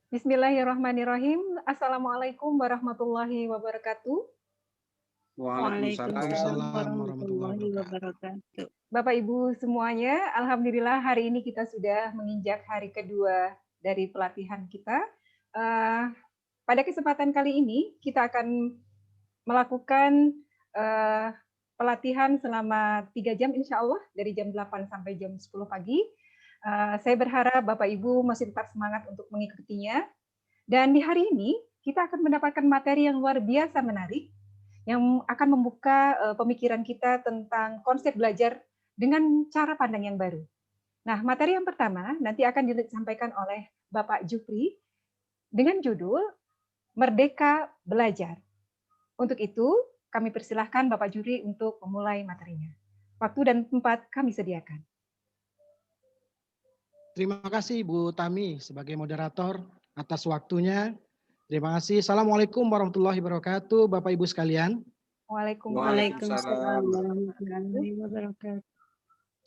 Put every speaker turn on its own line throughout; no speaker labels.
Bismillahirrahmanirrahim. Assalamualaikum warahmatullahi wabarakatuh.
Waalaikumsalam.
Waalaikumsalam warahmatullahi wabarakatuh.
Bapak Ibu semuanya, alhamdulillah hari ini kita sudah menginjak hari kedua dari pelatihan kita. Pada kesempatan kali ini kita akan melakukan pelatihan selama 3 jam insya Allah dari jam 8 sampai jam 10 pagi. Saya berharap Bapak Ibu masih tetap semangat untuk mengikutinya. Dan di hari ini kita akan mendapatkan materi yang luar biasa menarik yang akan membuka pemikiran kita tentang konsep belajar dengan cara pandang yang baru. Nah, materi yang pertama nanti akan disampaikan oleh Bapak Jupri dengan judul Merdeka Belajar. Untuk itu, kami persilahkan Bapak Jupri untuk memulai materinya. Waktu dan tempat kami sediakan.
Terima kasih Bu Tami sebagai moderator atas waktunya. Terima kasih. Assalamualaikum warahmatullahi wabarakatuh, Bapak Ibu sekalian.
Waalaikumsalam
warahmatullahi wabarakatuh.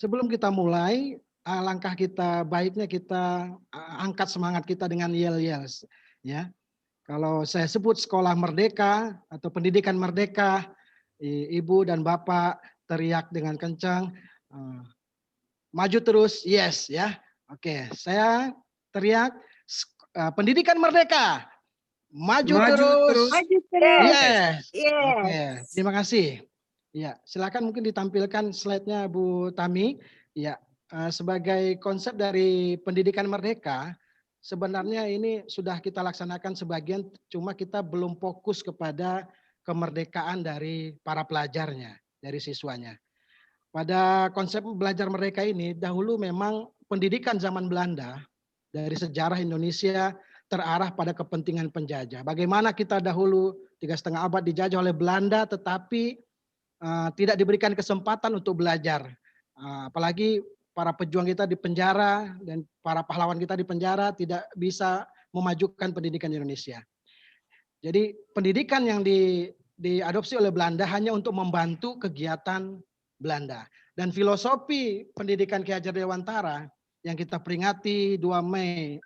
Sebelum kita mulai, alangkah kita baiknya kita angkat semangat kita dengan yel-yel, ya. Kalau saya sebut sekolah merdeka atau pendidikan merdeka, Ibu dan Bapak teriak dengan kencang, maju terus, yes, ya. Oke, saya teriak pendidikan merdeka, maju terus.
Maju terus.
Yes.
Yes.
Oke, terima kasih. Ya, silakan mungkin ditampilkan slide-nya Bu Tami. Ya, sebagai konsep dari pendidikan merdeka, sebenarnya ini sudah kita laksanakan sebagian, cuma kita belum fokus kepada kemerdekaan dari para pelajarnya, dari siswanya. Pada konsep belajar merdeka ini, dahulu memang pendidikan zaman Belanda dari sejarah Indonesia terarah pada kepentingan penjajah. Bagaimana kita dahulu 3,5 abad dijajah oleh Belanda, tetapi tidak diberikan kesempatan untuk belajar. Apalagi para pejuang kita di penjara dan para pahlawan kita di penjara tidak bisa memajukan pendidikan Indonesia. Jadi pendidikan yang diadopsi oleh Belanda hanya untuk membantu kegiatan Belanda. Dan filosofi pendidikan Ki Hajar Dewantara yang kita peringati 2 Mei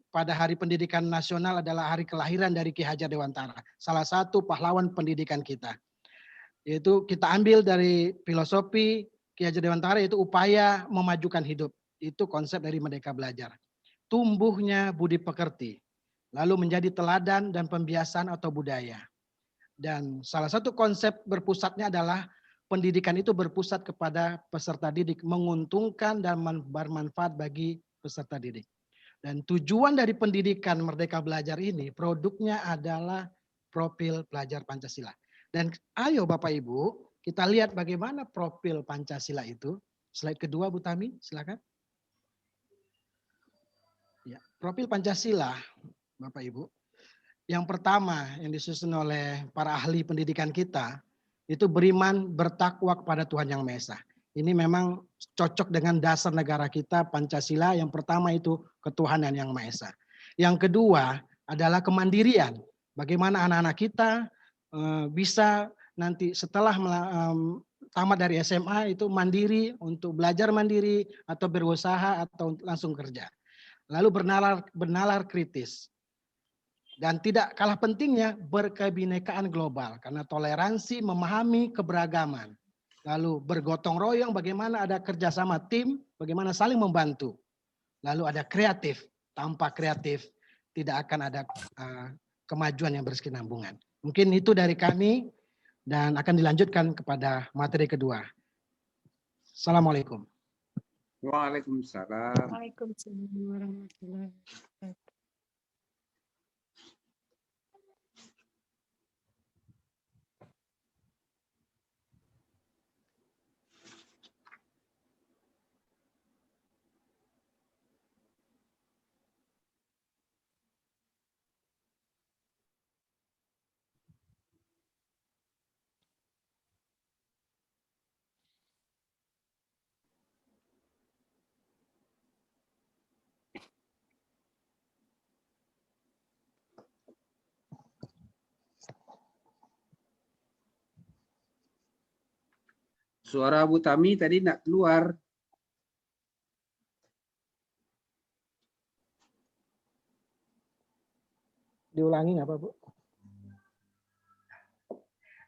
pada Hari Pendidikan Nasional adalah hari kelahiran dari Ki Hajar Dewantara, salah satu pahlawan pendidikan kita. Yaitu kita ambil dari filosofi Ki Hajar Dewantara, yaitu upaya memajukan hidup. Itu konsep dari Merdeka Belajar. Tumbuhnya budi pekerti, lalu menjadi teladan dan pembiasaan atau budaya. Dan salah satu konsep berpusatnya adalah pendidikan itu berpusat kepada peserta didik, menguntungkan dan bermanfaat bagi peserta didik. Dan tujuan dari pendidikan Merdeka Belajar ini, produknya adalah profil pelajar Pancasila. Dan ayo Bapak Ibu, kita lihat bagaimana profil Pancasila itu. Slide kedua Bu Tami, silakan. Ya, profil Pancasila, Bapak Ibu. Yang pertama yang disusun oleh para ahli pendidikan kita, itu beriman bertakwa kepada Tuhan Yang Maha Esa. Ini memang cocok dengan dasar negara kita Pancasila. Yang pertama itu ketuhanan Yang Maha Esa. Yang kedua adalah kemandirian. Bagaimana anak-anak kita bisa nanti setelah tamat dari SMA itu mandiri untuk belajar mandiri atau berusaha atau langsung kerja. Lalu bernalar kritis. Dan tidak kalah pentingnya berkebinekaan global karena toleransi memahami keberagaman. Lalu bergotong royong bagaimana ada kerjasama tim, bagaimana saling membantu. Lalu ada kreatif, tanpa kreatif tidak akan ada kemajuan yang berkesinambungan. Mungkin itu dari kami dan akan dilanjutkan kepada materi kedua. Assalamualaikum.
Waalaikumsalam.
Waalaikumsalam warahmatullahi wabarakatuh.
Suara Bu Tami tadi enggak keluar.
diulangi nggak apa Bu?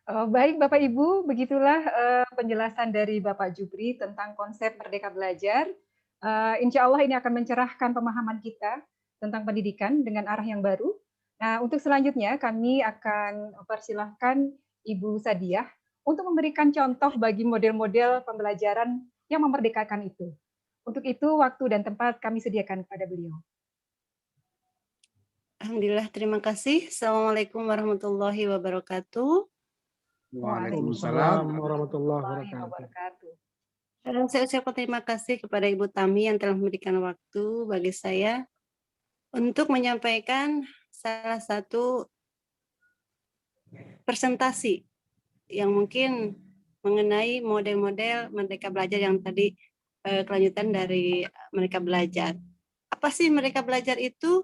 Baik Bapak Ibu, begitulah penjelasan dari Bapak Jupri tentang konsep Merdeka Belajar. Insya Allah ini akan mencerahkan pemahaman kita tentang pendidikan dengan arah yang baru. Nah, untuk selanjutnya kami akan persilahkan Ibu Sadiah untuk memberikan contoh bagi model-model pembelajaran yang memerdekakan itu. Untuk itu, waktu dan tempat kami sediakan kepada beliau.
Alhamdulillah, terima kasih. Assalamualaikum warahmatullahi wabarakatuh.
Waalaikumsalam
warahmatullahi wabarakatuh.
Saya ucapkan terima kasih kepada Ibu Tami yang telah memberikan waktu bagi saya untuk menyampaikan salah satu presentasi yang mungkin mengenai model-model Merdeka Belajar yang tadi kelanjutan dari Merdeka Belajar. Apa sih Merdeka Belajar itu?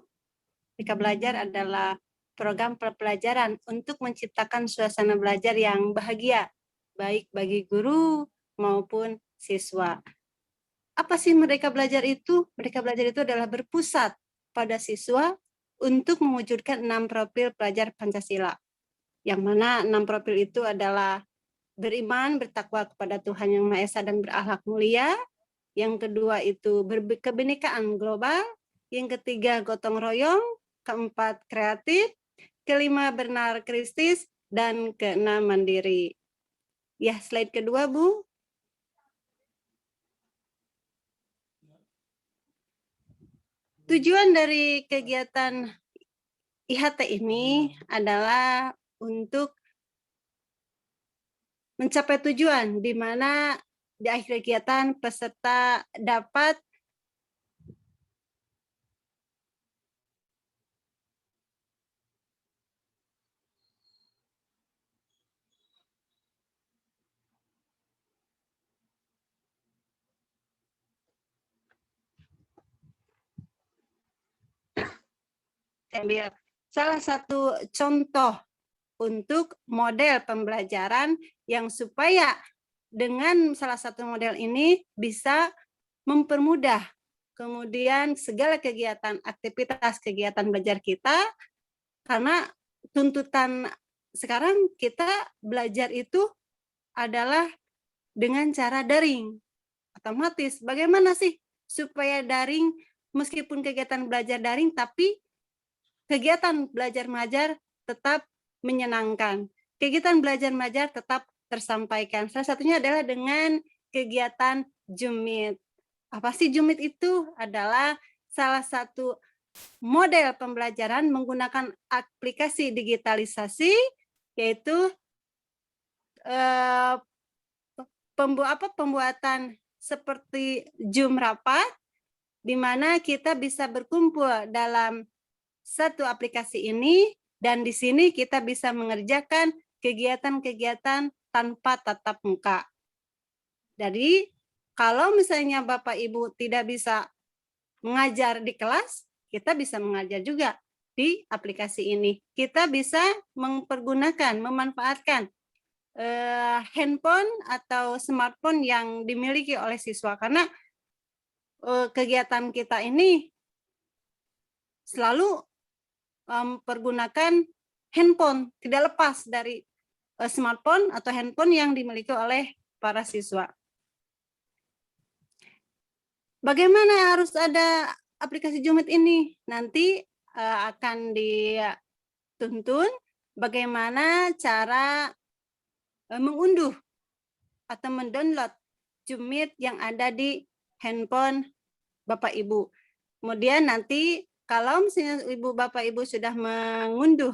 Merdeka Belajar adalah program pembelajaran untuk menciptakan suasana belajar yang bahagia, baik bagi guru maupun siswa. Apa sih Merdeka Belajar itu? Merdeka Belajar itu adalah berpusat pada siswa untuk mewujudkan 6 profil pelajar Pancasila. Yang mana 6 profil itu adalah beriman, bertakwa kepada Tuhan Yang Maha Esa dan berakhlak mulia. Yang kedua itu kebinekaan global. Yang ketiga gotong royong. Keempat kreatif. Kelima bernarkistis. Dan keenam mandiri. Ya, slide kedua Bu. Tujuan dari kegiatan IHT ini adalah untuk mencapai tujuan di mana di akhir kegiatan peserta dapat ambil salah satu contoh untuk model pembelajaran yang supaya dengan salah satu model ini bisa mempermudah kemudian segala kegiatan, aktivitas kegiatan belajar kita, karena tuntutan sekarang kita belajar itu adalah dengan cara daring. Otomatis bagaimana sih supaya daring, meskipun kegiatan belajar daring tapi kegiatan belajar mengajar tetap menyenangkan. Kegiatan belajar mengajar tetap tersampaikan. Salah satunya adalah dengan kegiatan Jumit. Apa sih Jumit itu? Adalah salah satu model pembelajaran menggunakan aplikasi digitalisasi, yaitu pembuatan seperti Zoom rapat, di mana kita bisa berkumpul dalam satu aplikasi ini, dan di sini kita bisa mengerjakan kegiatan-kegiatan tanpa tatap muka. Jadi, kalau misalnya Bapak Ibu tidak bisa mengajar di kelas, kita bisa mengajar juga di aplikasi ini. Kita bisa memanfaatkan handphone atau smartphone yang dimiliki oleh siswa, karena kegiatan kita ini selalu mempergunakan handphone, tidak lepas dari smartphone atau handphone yang dimiliki oleh para siswa. Bagaimana harus ada aplikasi Jumit ini? Nanti akan dituntun bagaimana cara mengunduh atau mendownload Jumit yang ada di handphone Bapak Ibu. Kemudian nanti kalau misalnya Ibu Bapak Ibu sudah mengunduh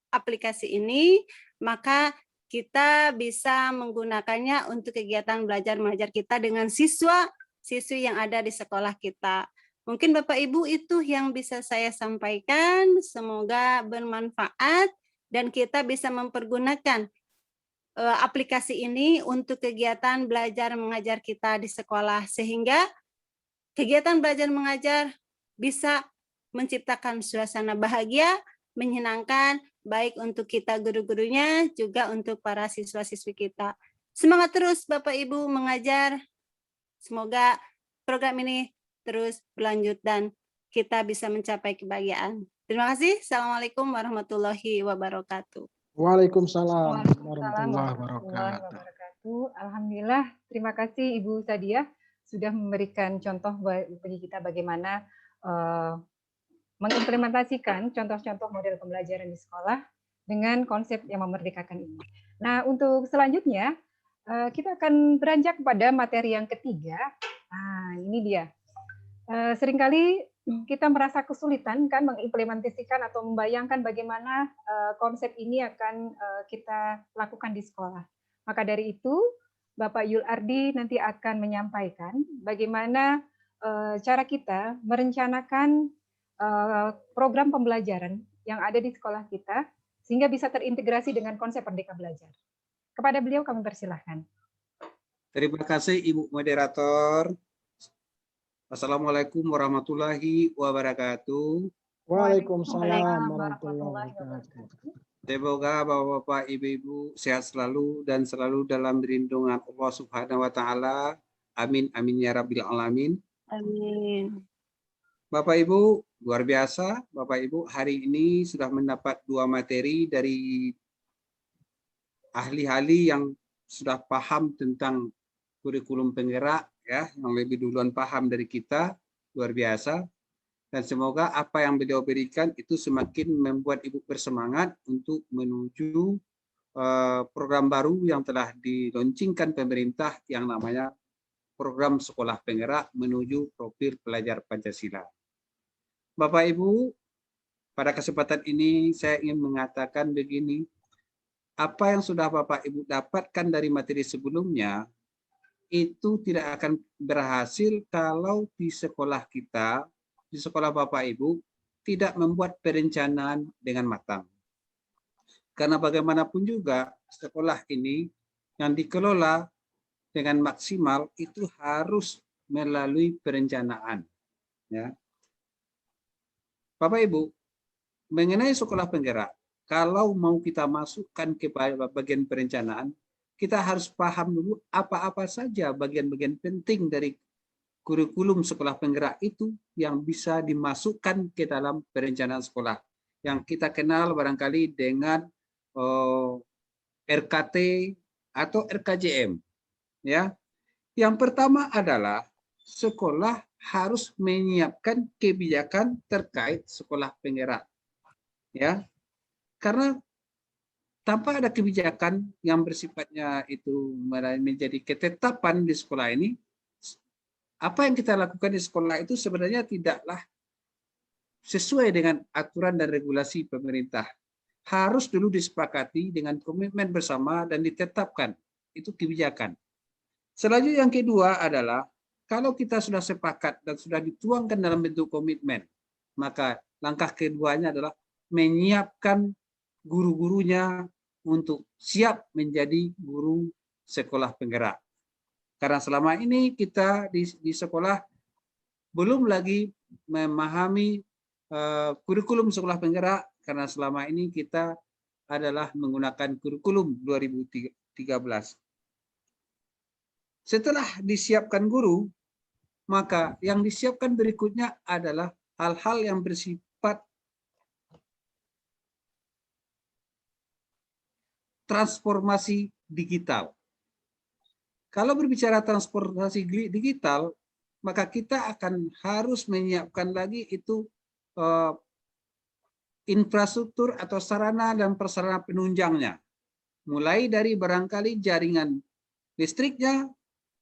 aplikasi ini, maka kita bisa menggunakannya untuk kegiatan belajar mengajar kita dengan siswi yang ada di sekolah kita. Mungkin Bapak Ibu itu yang bisa saya sampaikan. Semoga bermanfaat dan kita bisa mempergunakan aplikasi ini untuk kegiatan belajar mengajar kita di sekolah, sehingga kegiatan belajar mengajar bisa menciptakan suasana bahagia, menyenangkan, baik untuk kita guru-gurunya, juga untuk para siswa-siswi kita. Semangat terus Bapak Ibu mengajar. Semoga program ini terus berlanjut dan kita bisa mencapai kebahagiaan. Terima kasih. Assalamualaikum warahmatullahi wabarakatuh.
Waalaikumsalam
Waalaikumsalam
warahmatullahi
warahmatullahi
wabarakatuh.
wabarakatuh. Alhamdulillah, terima kasih Ibu Sadiah sudah memberikan contoh bagi kita bagaimana mengimplementasikan contoh-contoh model pembelajaran di sekolah dengan konsep yang memerdekakan ini. Nah, untuk selanjutnya kita akan beranjak pada materi yang ketiga. Nah, ini dia. Seringkali kita merasa kesulitan kan mengimplementasikan atau membayangkan bagaimana konsep ini akan kita lakukan di sekolah. Maka dari itu, Bapak Yul Ardi nanti akan menyampaikan bagaimana cara kita merencanakan program pembelajaran yang ada di sekolah kita sehingga bisa terintegrasi dengan konsep Merdeka Belajar. Kepada beliau kami persilahkan.
Terima kasih Ibu Moderator. Assalamualaikum warahmatullahi wabarakatuh.
Waalaikumsalam warahmatullahi wabarakatuh.
Semoga Bapak-Bapak, Ibu-Ibu sehat selalu dan selalu dalam lindungan Allah Subhanahu wa taala. Amin amin ya rabbil alamin.
Amin.
Bapak Ibu, luar biasa. Bapak Ibu, hari ini sudah mendapat 2 materi dari ahli-ahli yang sudah paham tentang kurikulum penggerak, ya, yang lebih duluan paham dari kita, luar biasa. Dan semoga apa yang beliau berikan itu semakin membuat Ibu bersemangat untuk menuju program baru yang telah diluncurkan pemerintah yang namanya Program Sekolah Penggerak Menuju Profil Pelajar Pancasila. Bapak Ibu, pada kesempatan ini saya ingin mengatakan begini, apa yang sudah Bapak Ibu dapatkan dari materi sebelumnya itu tidak akan berhasil kalau di sekolah kita, di sekolah Bapak Ibu, tidak membuat perencanaan dengan matang. Karena bagaimanapun juga sekolah ini yang dikelola dengan maksimal itu harus melalui perencanaan. Ya. Bapak Ibu, mengenai sekolah penggerak, kalau mau kita masukkan ke bagian perencanaan, kita harus paham dulu apa-apa saja bagian-bagian penting dari kurikulum sekolah penggerak itu yang bisa dimasukkan ke dalam perencanaan sekolah. Yang kita kenal barangkali dengan RKT atau RKJM. Ya. Yang pertama adalah sekolah harus menyiapkan kebijakan terkait sekolah penggerak. Ya. Karena tanpa ada kebijakan yang bersifatnya itu menjadi ketetapan di sekolah ini, apa yang kita lakukan di sekolah itu sebenarnya tidaklah sesuai dengan aturan dan regulasi pemerintah. Harus dulu disepakati dengan komitmen bersama dan ditetapkan. Itu kebijakan. Selanjutnya yang kedua adalah, kalau kita sudah sepakat dan sudah dituangkan dalam bentuk komitmen, maka langkah keduanya adalah menyiapkan guru-gurunya untuk siap menjadi guru sekolah penggerak. Karena selama ini kita di sekolah belum lagi memahami kurikulum sekolah penggerak, karena selama ini kita adalah menggunakan kurikulum 2013. Setelah disiapkan guru, maka yang disiapkan berikutnya adalah hal-hal yang bersifat transformasi digital. Kalau berbicara transformasi digital, maka kita akan harus menyiapkan lagi itu infrastruktur atau sarana dan prasarana penunjangnya. Mulai dari barangkali jaringan listriknya,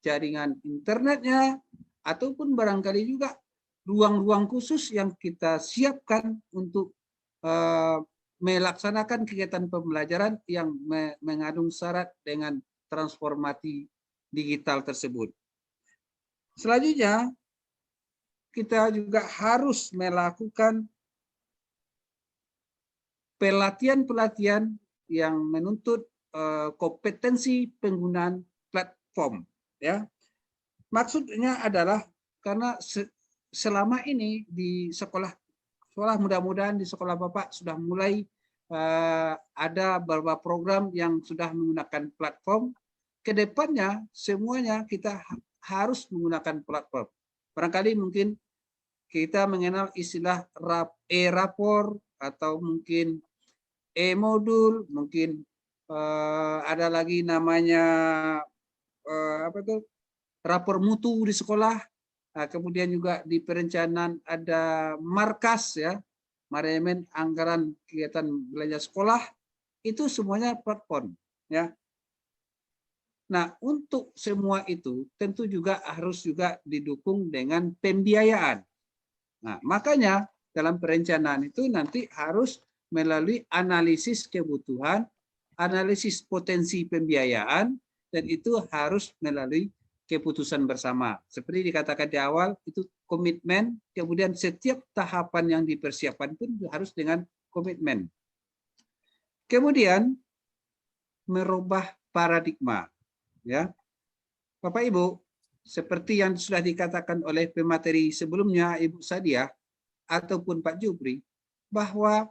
jaringan internetnya, ataupun barangkali juga ruang-ruang khusus yang kita siapkan untuk melaksanakan kegiatan pembelajaran yang mengandung syarat dengan transformasi digital tersebut. Selanjutnya, kita juga harus melakukan pelatihan-pelatihan yang menuntut kompetensi penggunaan platform. Ya, maksudnya adalah karena selama ini di sekolah mudah-mudahan di sekolah Bapak sudah mulai ada beberapa program yang sudah menggunakan platform. Kedepannya semuanya kita harus menggunakan platform. Barangkali mungkin kita mengenal istilah e-rapor atau mungkin e-modul, mungkin ada lagi namanya apa itu rapor mutu di sekolah. Nah, kemudian juga di perencanaan ada markas ya, manajemen anggaran kegiatan belanja sekolah, itu semuanya platform ya. Nah, untuk semua itu tentu juga harus juga didukung dengan pembiayaan. Nah, makanya dalam perencanaan itu nanti harus melalui analisis kebutuhan, analisis potensi pembiayaan, dan itu harus melalui keputusan bersama. Seperti dikatakan di awal, itu komitmen, kemudian setiap tahapan yang dipersiapkan pun harus dengan komitmen. Kemudian merubah paradigma, ya, Bapak Ibu, seperti yang sudah dikatakan oleh pemateri sebelumnya, Ibu Sadia ataupun Pak Jupri, bahwa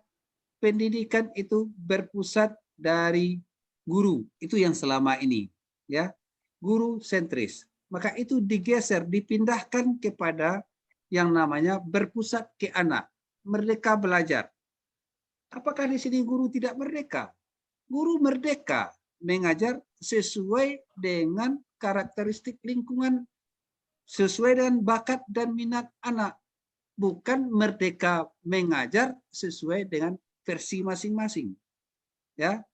pendidikan itu berpusat dari guru, itu yang selama ini, ya, guru sentris. Maka itu digeser, dipindahkan kepada yang namanya berpusat ke anak, merdeka belajar. Apakah di sini guru tidak merdeka? Guru merdeka mengajar sesuai dengan karakteristik lingkungan, sesuai dengan bakat dan minat anak, bukan merdeka mengajar sesuai dengan versi masing-masing. Ya,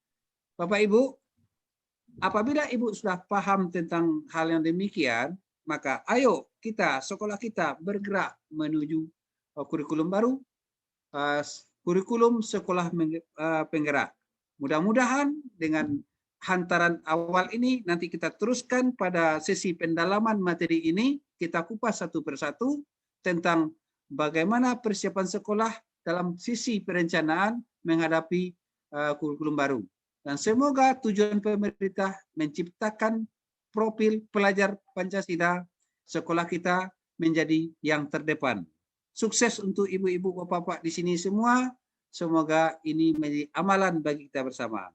Bapak Ibu, apabila Ibu sudah paham tentang hal yang demikian, maka ayo kita, sekolah kita bergerak menuju kurikulum baru, kurikulum sekolah penggerak. Mudah-mudahan dengan hantaran awal ini nanti kita teruskan pada sesi pendalaman materi ini, kita kupas satu persatu tentang bagaimana persiapan sekolah dalam sisi perencanaan menghadapi kurikulum baru. Dan semoga tujuan pemerintah menciptakan profil pelajar Pancasila sekolah kita menjadi yang terdepan. Sukses untuk ibu-ibu, bapak-bapak di sini semua. Semoga ini menjadi amalan bagi kita bersama.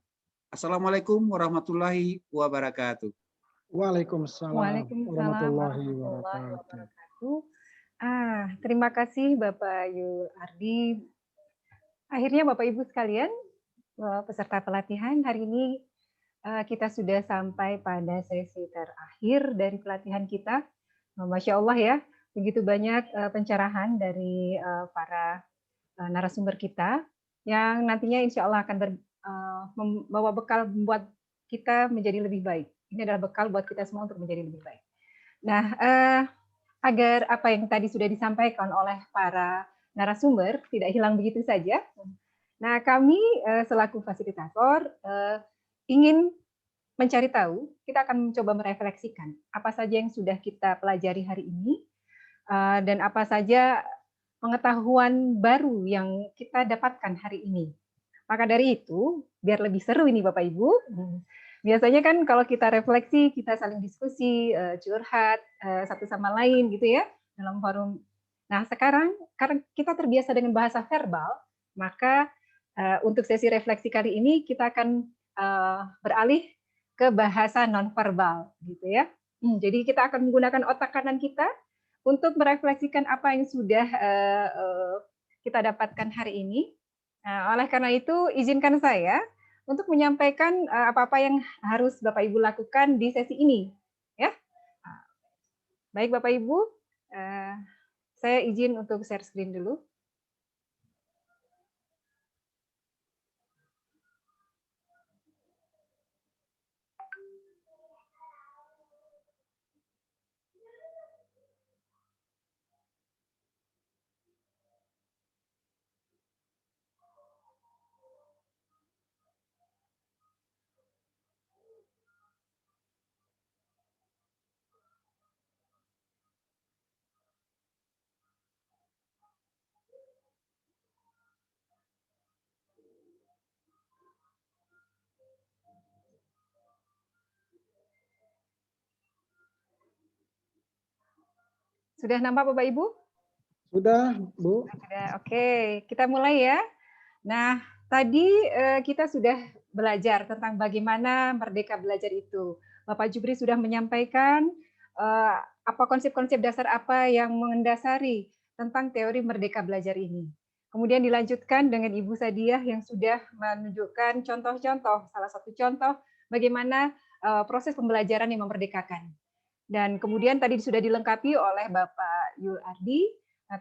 Assalamualaikum warahmatullahi wabarakatuh.
Waalaikumsalam warahmatullahi wabarakatuh.
Terima kasih Bapak Yul Ardi. Akhirnya Bapak Ibu sekalian, peserta pelatihan hari ini kita sudah sampai pada sesi terakhir dari pelatihan kita. Masya Allah ya, begitu banyak pencerahan dari para narasumber kita yang nantinya insya Allah akan membawa bekal membuat kita menjadi lebih baik. Ini adalah bekal buat kita semua untuk menjadi lebih baik. Nah, agar apa yang tadi sudah disampaikan oleh para narasumber tidak hilang begitu saja. Nah, kami selaku fasilitator ingin mencari tahu, kita akan mencoba merefleksikan apa saja yang sudah kita pelajari hari ini dan apa saja pengetahuan baru yang kita dapatkan hari ini. Maka dari itu, biar lebih seru ini Bapak Ibu, biasanya kan kalau kita refleksi, kita saling diskusi, curhat satu sama lain gitu ya, dalam forum. Nah sekarang, karena kita terbiasa dengan bahasa verbal, maka untuk sesi refleksi kali ini kita akan beralih ke bahasa nonverbal gitu ya. Jadi kita akan menggunakan otak kanan kita untuk merefleksikan apa yang sudah kita dapatkan hari ini. Nah, oleh karena itu, izinkan saya untuk menyampaikan apa-apa yang harus Bapak Ibu lakukan di sesi ini. Ya, baik Bapak Ibu, saya izin untuk share screen dulu. Sudah nampak Bapak Ibu?
Sudah, Bu.
Sudah, oke. Kita mulai ya. Nah, tadi kita sudah belajar tentang bagaimana merdeka belajar itu. Bapak Jupri sudah menyampaikan apa konsep-konsep dasar apa yang mendasari tentang teori Merdeka Belajar ini. Kemudian dilanjutkan dengan Ibu Sadiah yang sudah menunjukkan contoh-contoh, salah satu contoh bagaimana proses pembelajaran yang memerdekakan. Dan kemudian tadi sudah dilengkapi oleh Bapak Yul Ardi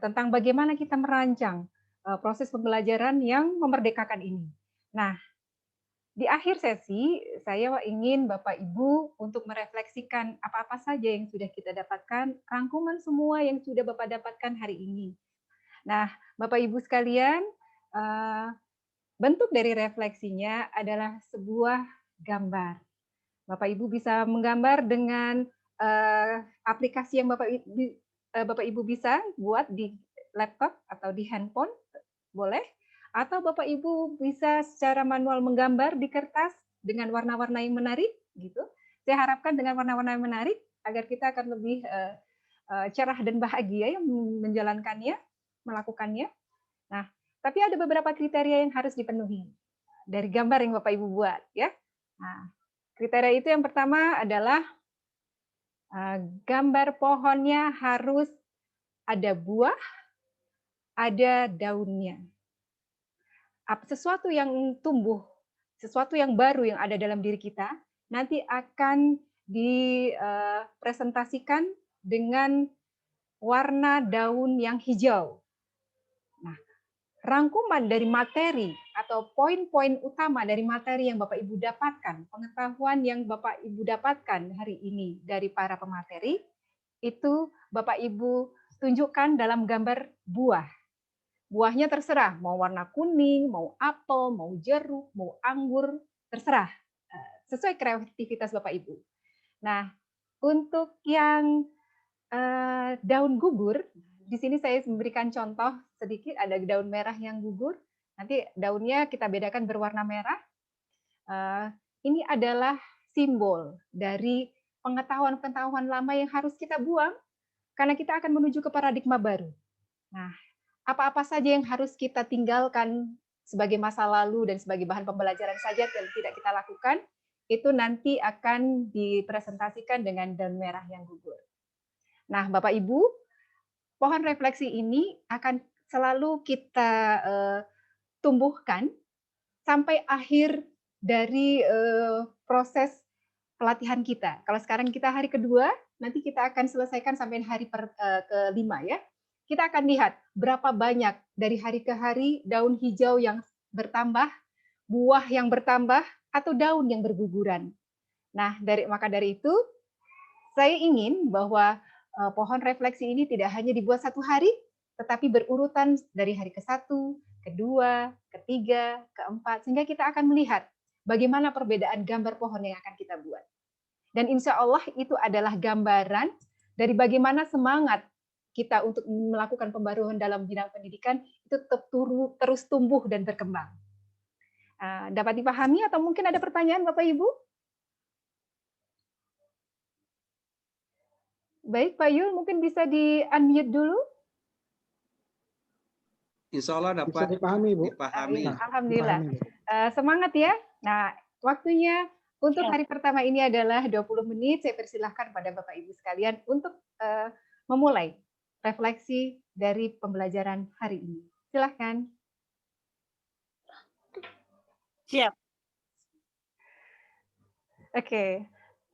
tentang bagaimana kita merancang proses pembelajaran yang memerdekakan ini. Nah, di akhir sesi, saya ingin Bapak Ibu untuk merefleksikan apa-apa saja yang sudah kita dapatkan, rangkuman semua yang sudah Bapak dapatkan hari ini. Nah, Bapak Ibu sekalian, bentuk dari refleksinya adalah sebuah gambar. Bapak Ibu bisa menggambar dengan aplikasi yang Bapak Ibu bisa buat di laptop atau di handphone, boleh. Atau Bapak Ibu bisa secara manual menggambar di kertas dengan warna-warna yang menarik, gitu. Saya harapkan dengan warna-warna yang menarik agar kita akan lebih cerah dan bahagia yang menjalankannya, melakukannya. Nah, tapi ada beberapa kriteria yang harus dipenuhi dari gambar yang Bapak Ibu buat, ya. Nah, kriteria itu yang pertama adalah gambar pohonnya harus ada buah, ada daunnya. Sesuatu yang tumbuh, sesuatu yang baru yang ada dalam diri kita, nanti akan dipresentasikan dengan warna daun yang hijau. Nah, rangkuman dari materi atau poin-poin utama dari materi yang Bapak Ibu dapatkan, pengetahuan yang Bapak Ibu dapatkan hari ini dari para pemateri, itu Bapak Ibu tunjukkan dalam gambar buah. Buahnya terserah, mau warna kuning, mau apel, mau jeruk, mau anggur, terserah. Sesuai kreativitas Bapak Ibu. Nah, untuk yang daun gugur, di sini saya memberikan contoh sedikit, ada daun merah yang gugur. Nanti daunnya kita bedakan berwarna merah. Ini adalah simbol dari pengetahuan-pengetahuan lama yang harus kita buang, karena kita akan menuju ke paradigma baru. Nah, apa-apa saja yang harus kita tinggalkan sebagai masa lalu dan sebagai bahan pembelajaran saja yang tidak kita lakukan, itu nanti akan dipresentasikan dengan daun merah yang gugur. Nah, Bapak Ibu, pohon refleksi ini akan selalu kita tumbuhkan sampai akhir dari proses pelatihan kita. Kalau sekarang kita hari kedua, nanti kita akan selesaikan sampai hari kelima, ya. Kita akan lihat berapa banyak dari hari ke hari daun hijau yang bertambah, buah yang bertambah, atau daun yang berguguran. Nah, maka dari itu, saya ingin bahwa pohon refleksi ini tidak hanya dibuat satu hari, tetapi berurutan dari hari ke-1, kedua, ketiga, keempat, sehingga kita akan melihat bagaimana perbedaan gambar pohon yang akan kita buat. Dan insya Allah itu adalah gambaran dari bagaimana semangat kita untuk melakukan pembaruan dalam bidang pendidikan itu tetap terus tumbuh dan berkembang. Dapat dipahami atau mungkin ada pertanyaan Bapak Ibu? Baik, Pak Yul, mungkin bisa di-unmute dulu.
Insya Allah
Bisa
dapat
dipahami, Bu.
dipahami.
Alhamdulillah.
Dipahami.
Semangat ya. Nah, waktunya untuk hari pertama ini adalah 20 menit. Saya persilahkan pada Bapak Ibu sekalian untuk memulai refleksi dari pembelajaran hari ini. Silahkan.
Siap.
Oke,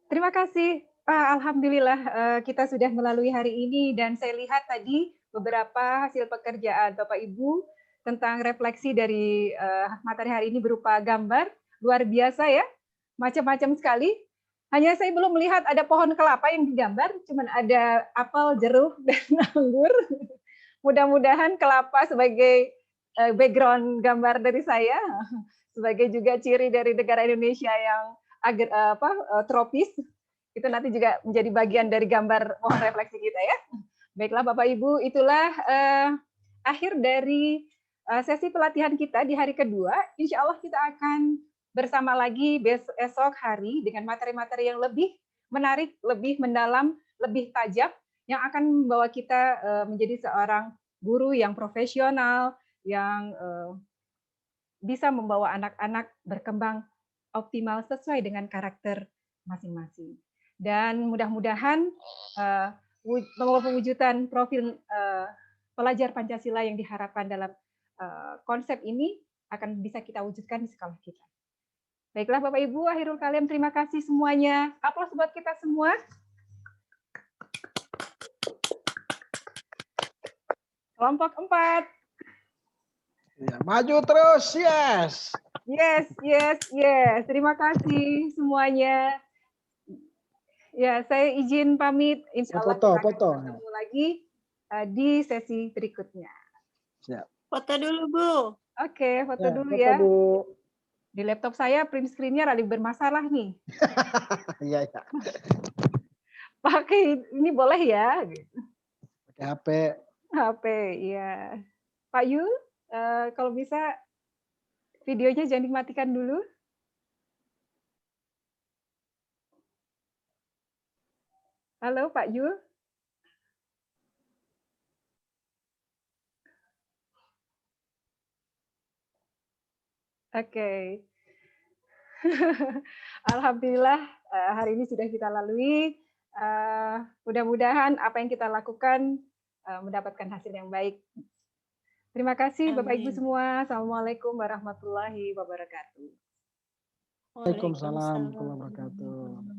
terima kasih. Alhamdulillah kita sudah melalui hari ini dan saya lihat tadi beberapa hasil pekerjaan Bapak Ibu tentang refleksi dari materi hari ini berupa gambar. Luar biasa ya, macam-macam sekali. Hanya saya belum melihat ada pohon kelapa yang digambar, cuman ada apel, jeruk, dan anggur. Mudah-mudahan kelapa sebagai background gambar dari saya, sebagai juga ciri dari negara Indonesia yang tropis, itu nanti juga menjadi bagian dari gambar pohon refleksi kita ya. Baiklah Bapak Ibu, itulah akhir dari sesi pelatihan kita di hari kedua. Insya Allah kita akan bersama lagi besok hari dengan materi-materi yang lebih menarik, lebih mendalam, lebih tajam, yang akan membawa kita menjadi seorang guru yang profesional, yang bisa membawa anak-anak berkembang optimal sesuai dengan karakter masing-masing. Dan mudah-mudahan pewujudan profil pelajar Pancasila yang diharapkan dalam konsep ini akan bisa kita wujudkan di sekolah kita. Baiklah Bapak Ibu, akhirul kalam, terima kasih semuanya. Aplaus buat kita semua. Kelompok 4.
Ya, maju terus, yes.
Yes. Terima kasih semuanya. Ya, saya izin pamit. Insya Allah kita akan ketemu lagi di sesi berikutnya.
Siap.
Foto dulu, Bu.
Oke, foto dulu
foto,
ya.
Bu.
Di laptop saya print screen-nya rada bermasalah nih.
Iya.
Pakai ini boleh ya?
Pakai HP.
HP, ya. Pak Yul, kalau bisa videonya jangan dimatikan dulu. Halo Pak Yul. Oke. Alhamdulillah hari ini sudah kita lalui. Mudah-mudahan apa yang kita lakukan mendapatkan hasil yang baik. Terima kasih Bapak Ibu semua. Assalamualaikum warahmatullahi wabarakatuh.
Waalaikumsalam warahmatullahi wabarakatuh.